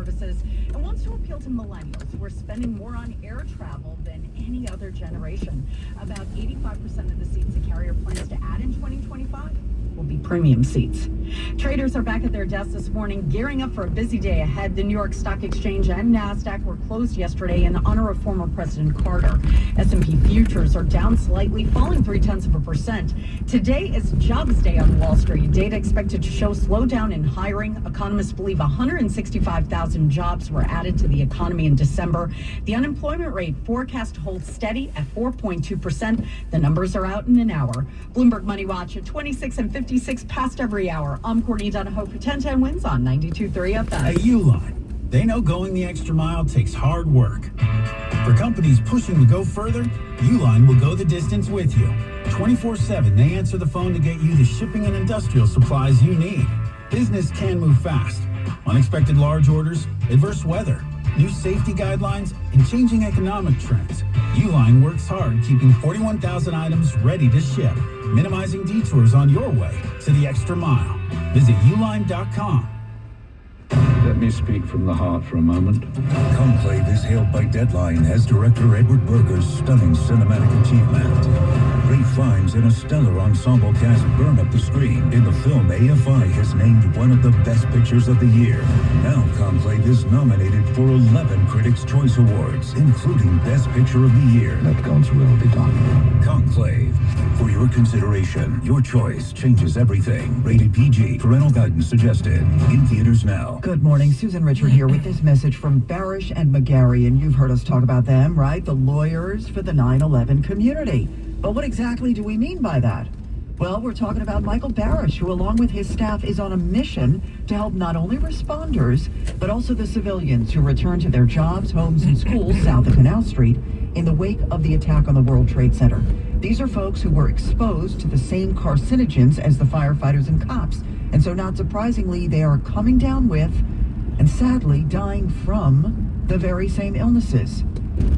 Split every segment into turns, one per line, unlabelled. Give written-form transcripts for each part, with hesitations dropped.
services and wants to appeal to millennials who are spending more on air travel than any other generation. About 85% of the seats the carrier plans to add in 2025 will be premium seats. Traders are back at their desks this morning, gearing up for a busy day ahead. The New York Stock Exchange and NASDAQ were closed yesterday in honor of former President Carter. S&P futures are down slightly, falling 0.3%. Today is Jobs Day on Wall Street. Data expected to show slowdown in hiring. Economists believe 165,000 jobs were added to the economy in December. The unemployment rate forecast to hold steady at 4.2%. The numbers are out in an hour. Bloomberg Money Watch at 26 and 56 past every hour. I'm Courtney Donahoe for 1010 Wins on 92.3 FM.
At Uline, they know going the extra mile takes hard work. For companies pushing to go further, Uline will go the distance with you. 24/7, they answer the phone to get you the shipping and industrial supplies you need. Business can move fast. Unexpected large orders, adverse weather, new safety guidelines, and changing economic trends. Uline works hard keeping 41,000 items ready to ship, minimizing detours on your way to the extra mile. Visit uline.com.
Let me speak from the heart for a moment.
Conclave is hailed by Deadline as director Edward Berger's stunning cinematic achievement. Great finds and a stellar ensemble cast burn up the screen in the film AFI has named one of the best pictures of the year. Now Conclave is nominated for 11 Critics' Choice Awards, including Best Picture of the Year.
Let God's will be done.
Conclave. For your consideration, your choice changes everything. Rated PG. Parental guidance suggested. In theaters now.
Good morning. Susan Richard here with this message from Barish and McGarry, and you've heard us talk about them, right? The lawyers for the 9/11 community. But what exactly do we mean by that? Well, we're talking about Michael Barish, who along with his staff is on a mission to help not only responders, but also the civilians who return to their jobs, homes, and schools south of Canal Street in the wake of the attack on the World Trade Center. These are folks who were exposed to the same carcinogens as the firefighters and cops. And so not surprisingly, they are coming down with, and sadly dying from, the very same illnesses.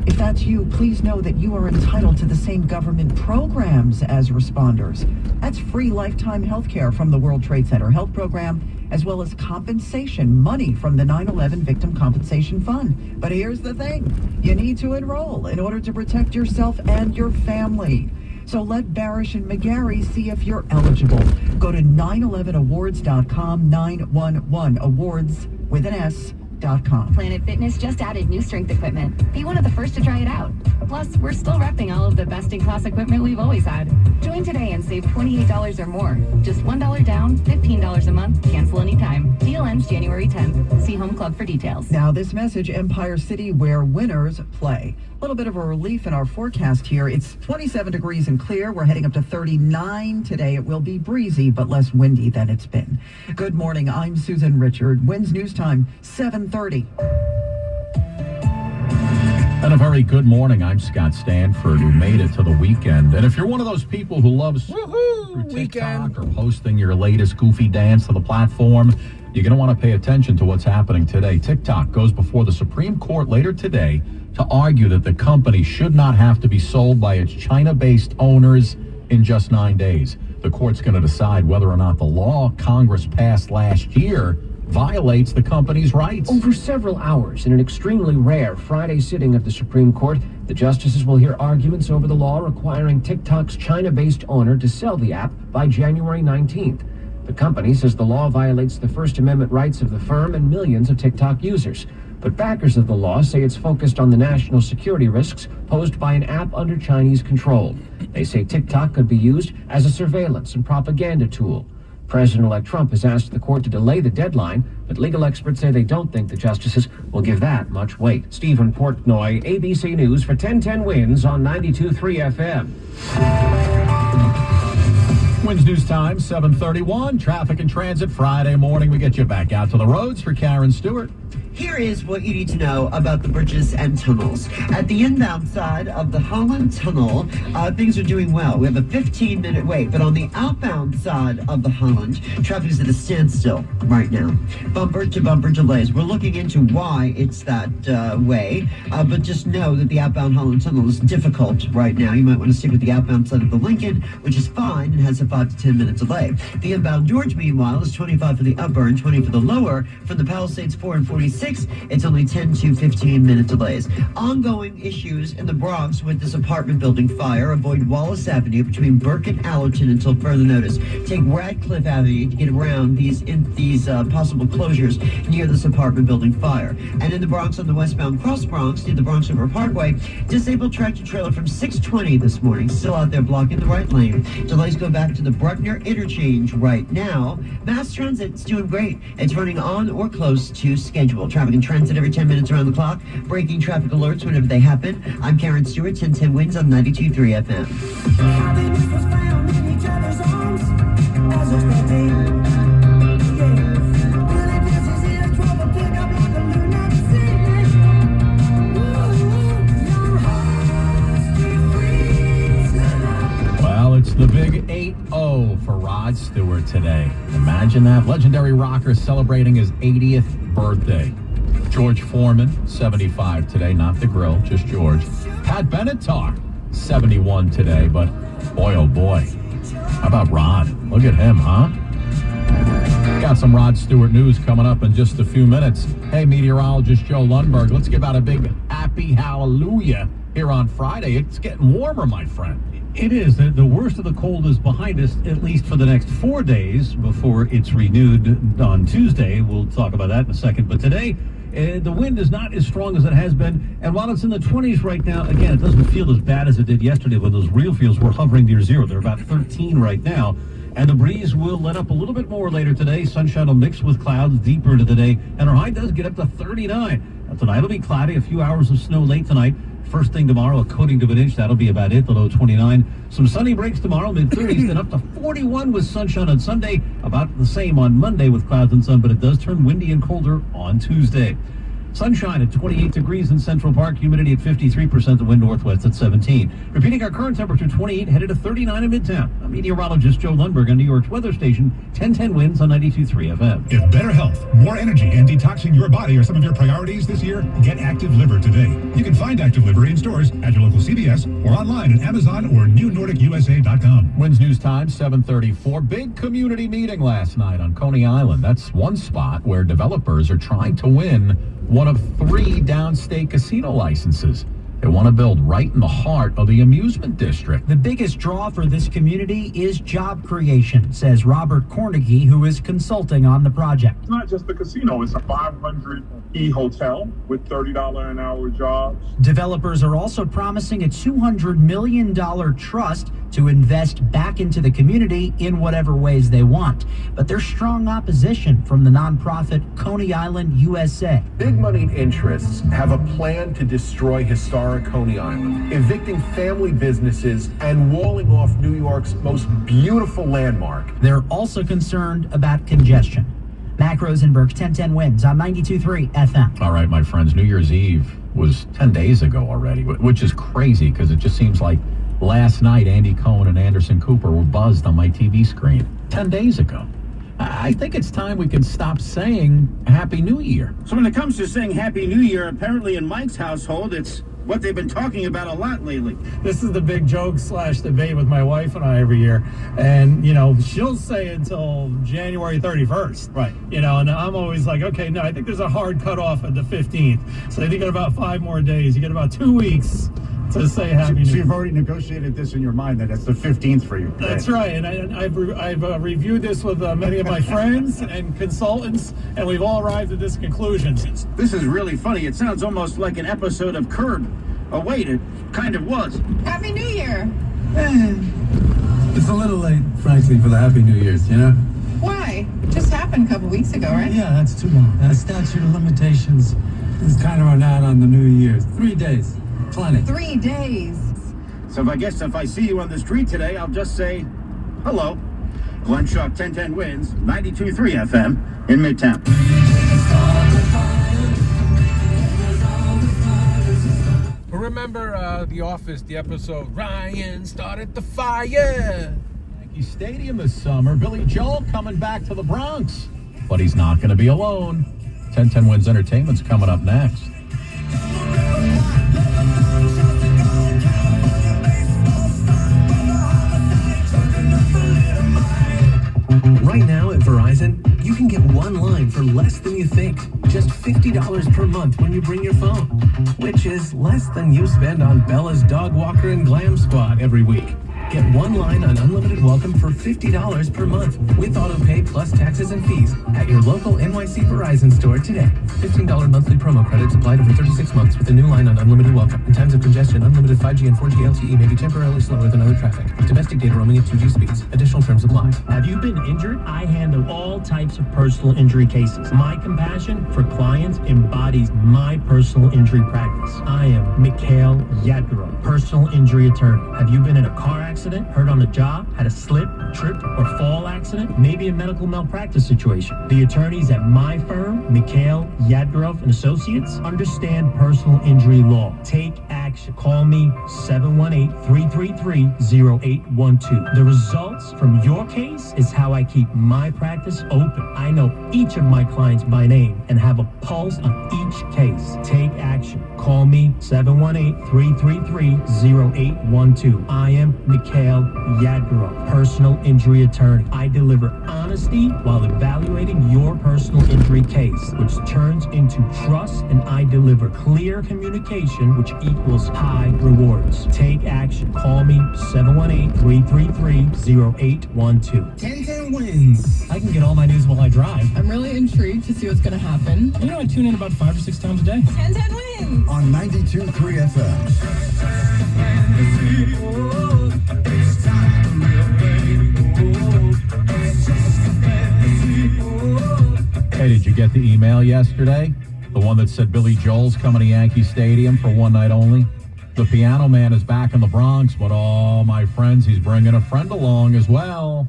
If that's you, please know that you are entitled to the same government programs as responders. That's free lifetime health care from the World Trade Center Health Program, as well as compensation money from the 9/11 Victim Compensation Fund. But here's the thing. You need to enroll in order to protect yourself and your family. So let Barish and McGarry see if you're eligible. Go to 911awards.com, 911 awards with an S.com.
Planet Fitness just added new strength equipment. Be one of the first to try it out. Plus, we're still repping all of the best-in-class equipment we've always had. Join today and save $28 or more. Just $1 down, $15 a month, cancel anytime. Deal ends January 10th. See Home Club for details.
Now this message, Empire City, where winners play. A little bit of a relief in our forecast here. It's 27 degrees and clear. We're heading up to 39 today. It will be breezy, but less windy than it's been. Good morning. I'm Susan Richard. Wins News Time, 7:30.
And a very good morning. I'm Scott Stanford, who made it to the weekend. And if you're one of those people who loves through TikTok or posting your latest goofy dance to the platform, you're going to want to pay attention to what's happening today. TikTok goes before the Supreme Court later today to argue that the company should not have to be sold by its China-based owners in just 9 days. The court's going to decide whether or not the law Congress passed last year violates the company's rights.
Over several hours, in an extremely rare Friday sitting of the Supreme Court, the justices will hear arguments over the law requiring TikTok's China-based owner to sell the app by January 19th. The company says the law violates the First Amendment rights of the firm and millions of TikTok users. But backers of the law say it's focused on the national security risks posed by an app under Chinese control. They say TikTok could be used as a surveillance and propaganda tool. President-elect Trump has asked the court to delay the deadline, but legal experts say they don't think the justices will give that much weight. Stephen Portnoy, ABC News for 1010 Wins on 92.3 FM.
Wins News Time, 7:31. Traffic and transit Friday morning. We get you back out to the roads for Karen Stewart.
Here is what you need to know about the bridges and tunnels. At the inbound side of the Holland Tunnel, things are doing well. We have a 15-minute wait, but on the outbound side of the Holland, traffic is at a standstill right now. Bumper-to-bumper delays. We're looking into why it's that way, but just know that the outbound Holland Tunnel is difficult right now. You might want to stick with the outbound side of the Lincoln, which is fine and has a 5 to 10 minute delay. The inbound George, meanwhile, is 25 for the upper and 20 for the lower from the Palisades 4 and 46 6, it's only 10 to 15-minute delays. Ongoing issues in the Bronx with this apartment building fire. Avoid Wallace Avenue between Burke and Allerton until further notice. Take Radcliffe Avenue to get around these possible closures near this apartment building fire. And in the Bronx on the westbound Cross Bronx near the Bronx River Parkway, disabled tractor trailer from 620 this morning still out there blocking the right lane. Delays go back to the Bruckner interchange right now. Mass Transit's doing great. It's running on or close to schedule. Traffic and transit every 10 minutes around the clock. Breaking traffic alerts whenever they happen. I'm Karen Stewart, 1010 Wins on 92.3 FM.
Well, it's the big 8-0 for Rod Stewart today. Imagine that. Legendary rocker celebrating his 80th birthday. George Foreman, 75 today, not the grill, just George. Pat Benatar, 71 today, but boy, oh boy. How about Rod? Look at him, huh? Got some Rod Stewart news coming up in just a few minutes. Hey, meteorologist Joe Lundberg, let's give out a big happy hallelujah here on Friday. It's getting warmer, my friend.
It is. The worst of the cold is behind us, at least for the next 4 days before it's renewed on Tuesday. We'll talk about that in a second. But today, the wind is not as strong as it has been. And while it's in the 20s right now, again, it doesn't feel as bad as it did yesterday when those real feels were hovering near zero. They're about 13 right now. And the breeze will let up a little bit more later today. Sunshine will mix with clouds deeper into the day. And our high does get up to 39. Now, tonight will be cloudy. A few hours of snow late tonight. First thing tomorrow, a coating of an inch. That'll be about it. The low 29. Some sunny breaks tomorrow, mid-30s, then up to 41 with sunshine on Sunday. About the same on Monday with clouds and sun, but it does turn windy and colder on Tuesday. Sunshine at 28 degrees in Central Park. Humidity at 53%. The wind northwest at 17. Repeating our current temperature, 28, headed to 39 in Midtown. I'm meteorologist Joe Lundberg on New York's weather station, 1010 Winds on 92.3 FM.
If better health, more energy, and detoxing your body are some of your priorities this year, get Active Liver today. You can find Active Liver in stores at your local CVS or online at Amazon or NewNordicUSA.com.
Winds News Time, 7:34. Big community meeting last night on Coney Island. That's one spot where developers are trying to win one of 3 downstate casino licenses. They want to build right in the heart of the amusement district.
The biggest draw for this community is job creation, says Robert Cornegie, who is consulting on the project.
It's not just the casino, it's a 500-key hotel with $30 an hour jobs.
Developers are also promising a $200 million trust to invest back into the community in whatever ways they want. But there's strong opposition from the nonprofit Coney Island USA.
Big money interests have a plan to destroy historic Coney Island, evicting family businesses and walling off New York's most beautiful landmark.
They're also concerned about congestion. Mac Rosenberg, 1010 Winds on 92.3 FM.
All right, my friends, New Year's Eve was 10 days ago already, which is crazy because it just seems like last night Andy Cohen and Anderson Cooper were buzzed on my TV screen 10 days ago. I think it's time we can stop saying Happy New Year.
So when it comes to saying Happy New Year, apparently in Mike's household, it's what they've been talking about a lot lately.
This is the big joke / debate with my wife and I every year. And, you know, she'll say until January 31st.
Right.
You know, and I'm always like, okay, no, I think there's a hard cutoff at the 15th. So I think you got about 5 more days. You get about 2 weeks to say Happy New Year.
So you've already negotiated this in your mind that it's the 15th for you.
That's right. And I've reviewed this with many of my friends and consultants, and we've all arrived at this conclusion.
This is really funny. It sounds almost like an episode of Curb. Oh, wait, it kind of was.
Happy New Year.
It's a little late, frankly, for the Happy New Year's, you know?
Why? It just happened a couple weeks ago, right?
Yeah, that's too long. That statute of limitations is kind of run out on the New Year's. 3 days. Plenty.
3 days.
So I guess if I see you on the street today, I'll just say hello. Glenn Schuck, 1010 Winds, 92.3 FM in Midtown.
Remember The Office, the episode, Ryan started the fire.
Yankee Stadium this summer. Billy Joel coming back to the Bronx. But he's not going to be alone. 1010 Winds Entertainment's coming up next.
Right now at Verizon, you can get one line for less than you think.
Just $50 per month when you bring your phone, which is less than you spend on Bella's Dog Walker and Glam Squad every week. Get one line on unlimited welcome for $50 per month with auto pay plus taxes and fees at your local NYC Verizon store today. $15 monthly promo credits applied over 36 months with a new line on unlimited welcome. In times of congestion, unlimited 5G and 4G LTE may be temporarily slower than other traffic. Domestic data roaming at 2G speeds. Additional terms apply.
Have you been injured? I handle all types of personal injury cases. My compassion for clients embodies my personal injury practice. I am Mikhail Yadgorov, personal injury attorney. Have you been in a car accident, hurt on the job, had a slip, trip, or fall accident? Maybe a medical malpractice situation. The attorneys at my firm, Mikhail Yadgorov and Associates, understand personal injury law. Take action. Call me 718-333-0812. The results from your case is how I keep my practice open. I know each of my clients by name and have a pulse on each case. Take action. Call me 718-333-0812. I am Mikhail Yadgorov, personal injury attorney. I deliver honesty while evaluating your personal injury case, which turns into trust, and I deliver clear communication, which equals high rewards. Take action. Call me 718-333-0812.
1010 wins. I can get all my news while I drive.
I'm really intrigued to see what's going to happen.
You know, I tune in about 5 or 6 times a day.
1010 wins.
On 92.3 FM.
Hey, did you get the email yesterday? The one that said Billy Joel's coming to Yankee Stadium for one night only? The Piano Man is back in the Bronx, but oh, my friends, he's bringing a friend along as well.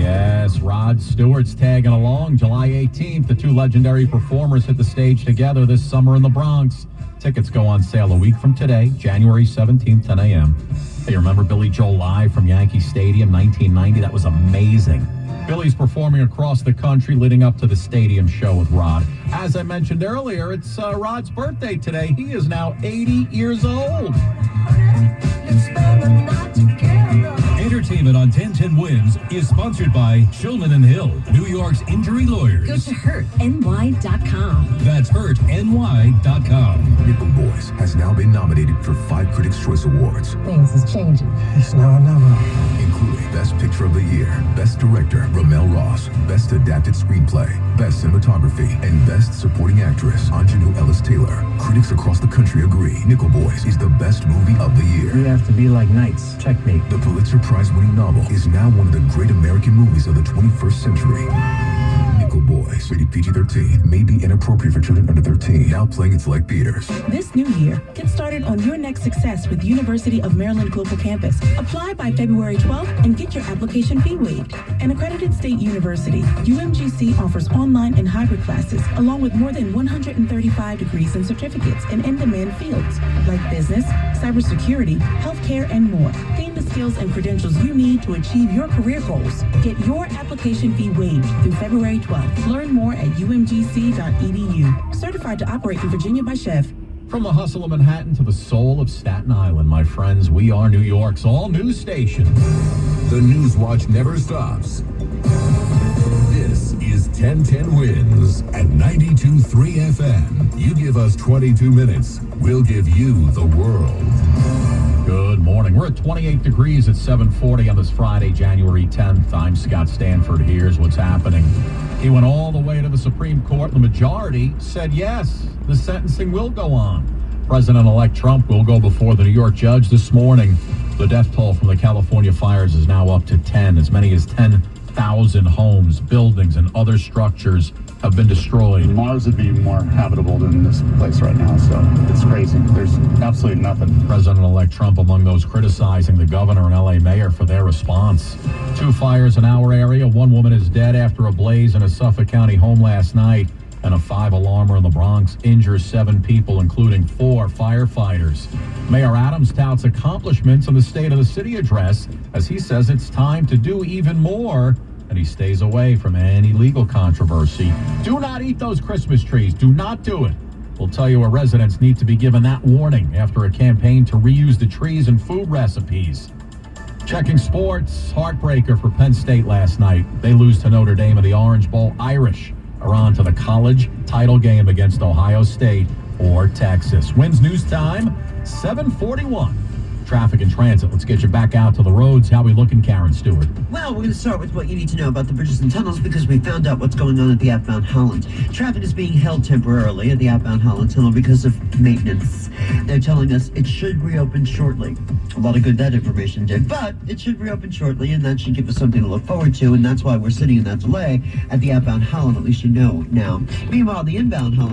Yes, Rod Stewart's tagging along. July 18th, the two legendary performers hit the stage together this summer in the Bronx. Tickets go on sale a week from today, January 17th, 10 a.m. Hey, remember Billy Joel live from Yankee Stadium, 1990? That was amazing. Billy's performing across the country leading up to the stadium show with Rod. As I mentioned earlier, it's Rod's birthday today. He is now 80 years old.
Entertainment on 1010 Wins is sponsored by Shulman & Hill, New York's injury lawyers.
Go to hurtny.com.
That's hurtny.com. Nickel Boys has now been nominated for 5 Critics' Choice Awards,
Things is changing.
It's now or never, including Best Picture of the Year, Best Director Ramel Ross, Best Adapted Screenplay, Best Cinematography, and Best Supporting Actress Anjanou Ellis-Taylor. Critics across the country agree Nickel Boys is the best movie of the year.
We have to be like knights. Checkmate.
The Pulitzer Prize-winning novel is now one of the great American movies of the 21st century. Nickel Boys, rated PG-13, may be inappropriate for children under 13. Now playing in select theaters.
This new year, get started on your next success with University of Maryland Global Campus. Apply by February 12th and get your application fee waived. An accredited state university, UMGC offers online and hybrid classes, along with more than 135 degrees and certificates in in-demand fields like business, cybersecurity, healthcare, and more. Gain the skills and credentials you need to achieve your career goals. Get your application fee waived through February 12th. Learn more at umgc.edu. Certified to operate in Virginia by Chev.
From the hustle of Manhattan to the soul of Staten Island, my friends, we are New York's all-news station.
The News Watch never stops. This is 1010 Wins at 92.3 FM. You give us 22 minutes, we'll give you the world.
Good morning. We're at 28 degrees at 7:40 on this Friday, January 10th. I'm Scott Stanford. Here's what's happening. He went all the way to the Supreme Court. The majority said yes, the sentencing will go on. President-elect Trump will go before the New York judge this morning. The death toll from the California fires is now up to 10. As many as 10,000 homes, buildings, and other structures have been destroyed.
Mars would be more habitable than this place right now, so it's crazy. There's absolutely nothing.
President-elect Trump among those criticizing the governor and LA mayor for their response. 2 fires in our area. 1 woman is dead after a blaze in a Suffolk County home last night, and a 5-alarmer in the Bronx injures 7 people, including 4 firefighters. Mayor Adams touts accomplishments in the State of the City address as he says it's time to do even more, and he stays away from any legal controversy. Do not eat those Christmas trees. Do not do it. We'll tell you where residents need to be given that warning after a campaign to reuse the trees in food recipes. Checking sports, heartbreaker for Penn State last night. They lose to Notre Dame in the Orange Bowl. Irish are on to the college title game against Ohio State or Texas. Wins news time, 7:41. Traffic and transit. Let's get you back out to the roads. How we looking, Karen Stewart?
Well, we're going to start with what you need to know about the bridges and tunnels because we found out what's going on at the outbound Holland. Traffic is being held temporarily at the outbound Holland tunnel because of maintenance. They're telling us it should reopen shortly. A lot of good that information did, but it should reopen shortly, and that should give us something to look forward to, and that's why we're sitting in that delay at the outbound Holland. At least you know now. Meanwhile, the inbound Holland